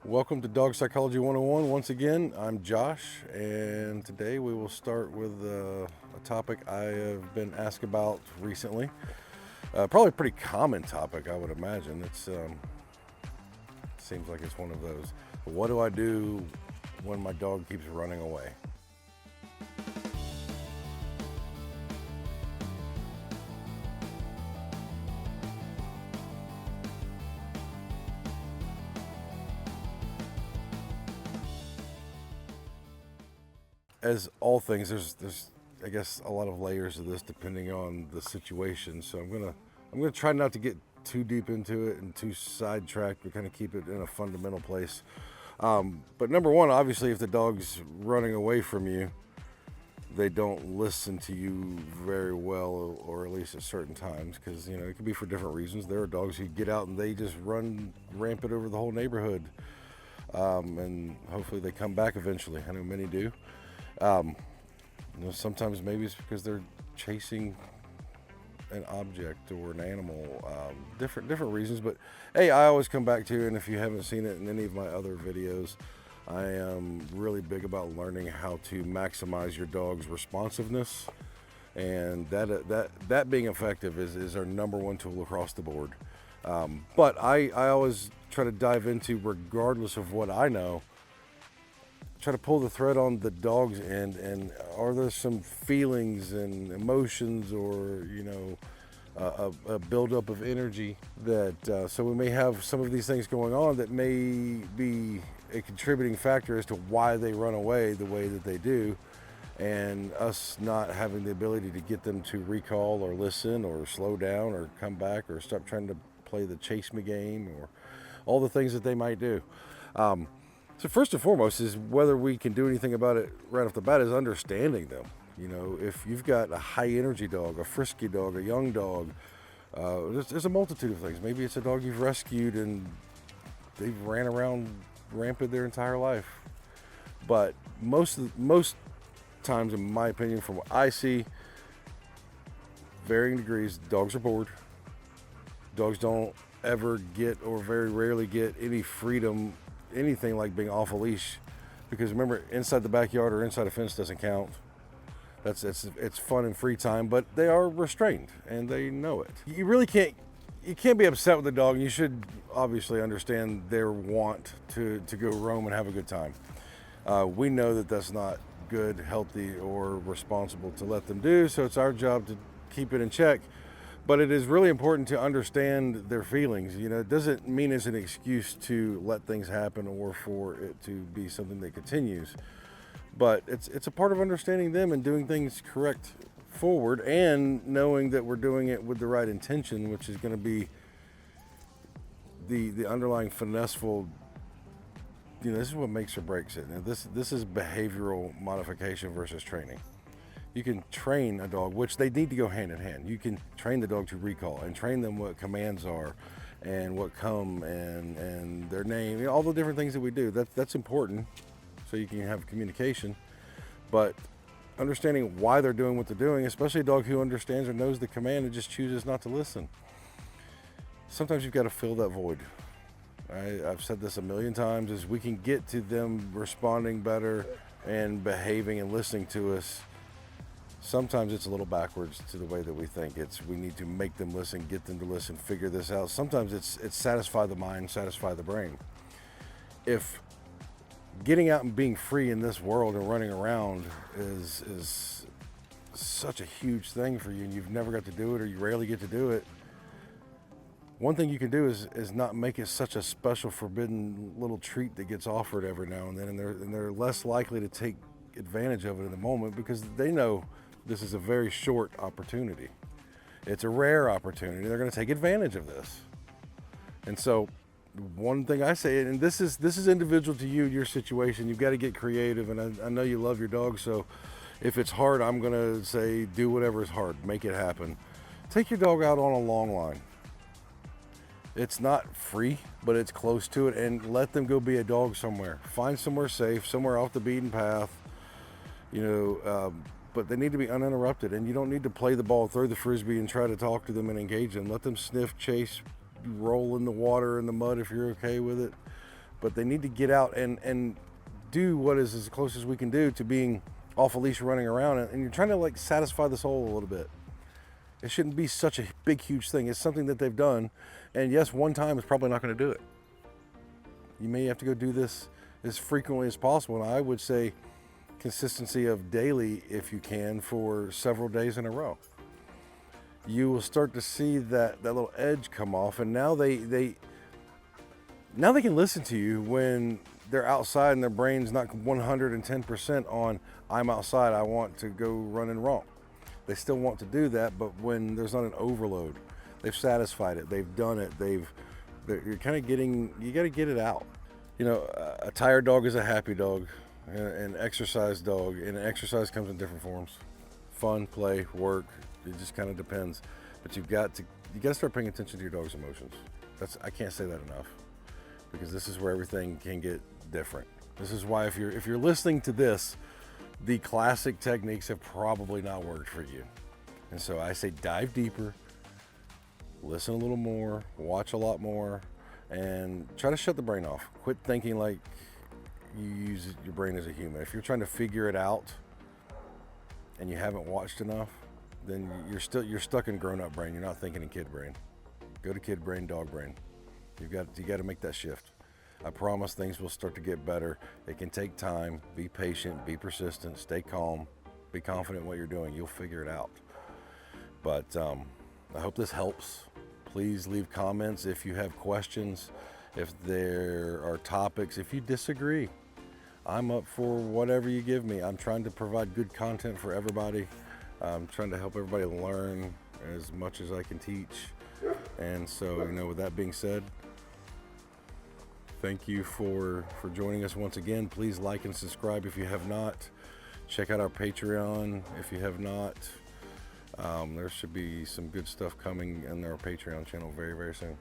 Welcome to Dog Psychology 101. Once again, I'm Josh, and today we will start with a topic I have been asked about recently. Probably a pretty common topic, I would imagine. It seems like it's one of those. What do I do when my dog keeps running away? As all things, there's I guess a lot of layers of this depending on the situation. So I'm gonna try not to get too deep into it and too sidetracked, but kind of keep it in a fundamental place. But number one, obviously, if the dog's running away from you, they don't listen to you very well, or at least at certain times, because it can be for different reasons. There are dogs who get out and they just run rampant over the whole neighborhood, and hopefully they come back eventually. I know many do. Um, Sometimes maybe it's because they're chasing an object or an animal. Different reasons, but hey, I always come back to, and if you haven't seen it in any of my other videos, I am really big about learning how to maximize your dog's responsiveness, and that being effective is our number one tool across the board. But I always try to dive into, regardless of what I know, try to pull the thread on the dog's end, and are there some feelings and emotions, or a buildup of energy that so we may have some of these things going on that may be a contributing factor as to why they run away the way that they do, and us not having the ability to get them to recall or listen or slow down or come back or stop trying to play the chase me game or all the things that they might do. So first and foremost is whether we can do anything about it right off the bat is understanding them. If you've got a high energy dog, a frisky dog, a young dog, there's a multitude of things. Maybe it's a dog you've rescued and they've ran around rampant their entire life. But most times, in my opinion, from what I see, varying degrees, dogs are bored. Dogs don't ever get, or very rarely get, any freedom, anything like being off a leash, because remember, inside the backyard or inside a fence doesn't count. It's fun and free time, but they are restrained and they know it. You can't be upset with the dog. You should obviously understand their want to go roam and have a good time. We know that that's not good, healthy, or responsible to let them do, so it's our job to keep it in check. But it is really important to understand their feelings. It doesn't mean it's an excuse to let things happen or for it to be something that continues. But it's a part of understanding them and doing things correct forward, and knowing that we're doing it with the right intention, which is going to be the underlying finesseful. This is what makes or breaks it. Now, this is behavioral modification versus training. You can train a dog, which they need to go hand in hand. You can train the dog to recall and train them what commands are and what come and their name, all the different things that we do. That's important, so you can have communication. But understanding why they're doing what they're doing, especially a dog who understands or knows the command and just chooses not to listen. Sometimes you've got to fill that void. I've said this a million times, is we can get to them responding better and behaving and listening to us. Sometimes it's a little backwards to the way that we think. We need to make them listen, get them to listen, figure this out. Sometimes it's satisfy the mind, satisfy the brain. If getting out and being free in this world and running around is such a huge thing for you, and you've never got to do it, or you rarely get to do it, one thing you can do is not make it such a special, forbidden little treat that gets offered every now and then, and they're less likely to take advantage of it in the moment, because they know this is a very short opportunity. It's a rare opportunity. They're going to take advantage of this. And so one thing I say, and this is individual to you, your situation, you've got to get creative. And I know you love your dog, so if it's hard, I'm going to say do whatever is hard. Make it happen. Take your dog out on a long line. It's not free, but it's close to it, and let them go be a dog somewhere. Find somewhere safe, somewhere off the beaten path. But they need to be uninterrupted, and you don't need to play the ball, throw the frisbee, and try to talk to them and engage them. Let them sniff, chase, roll in the water, in the mud if you're okay with it. but they need to get out and do what is as close as we can do to being off a leash running around, and you're trying to like satisfy the soul a little bit. It shouldn't be such a big, huge thing. It's something that they've done, and yes, one time is probably not going to do it. You may have to go do this as frequently as possible, and I would say consistency of daily, if you can, for several days in a row. You will start to see that little edge come off, and now they can listen to you when they're outside and their brain's not 110% on, I'm outside, I want to go running wrong. They still want to do that, but when there's not an overload, they've satisfied it, they've done it, you're kind of you got to get it out. You know, a tired dog is a happy dog, an exercise dog, and exercise comes in different forms. Fun, play, work, it just kind of depends. But you got to start paying attention to your dog's emotions. I can't say that enough, because this is where everything can get different. This is why if you're listening to this, the classic techniques have probably not worked for you. And so I say dive deeper, listen a little more, watch a lot more, and try to shut the brain off. Quit thinking like you use your brain as a human. If you're trying to figure it out and you haven't watched enough, then you're stuck in grown-up brain. You're not thinking in kid brain. Go to kid brain, dog brain. You got to make that shift. I promise things will start to get better. It can take time. Be patient, be persistent, stay calm, be confident in what you're doing. You'll figure it out. But I hope this helps. Please leave comments if you have questions, if there are topics, if you disagree. I'm up for whatever you give me. I'm trying to provide good content for everybody. I'm trying to help everybody learn as much as I can teach. And so, with that being said, thank you for joining us once again. Please like and subscribe if you have not. Check out our Patreon if you have not. There should be some good stuff coming in our Patreon channel very, very soon.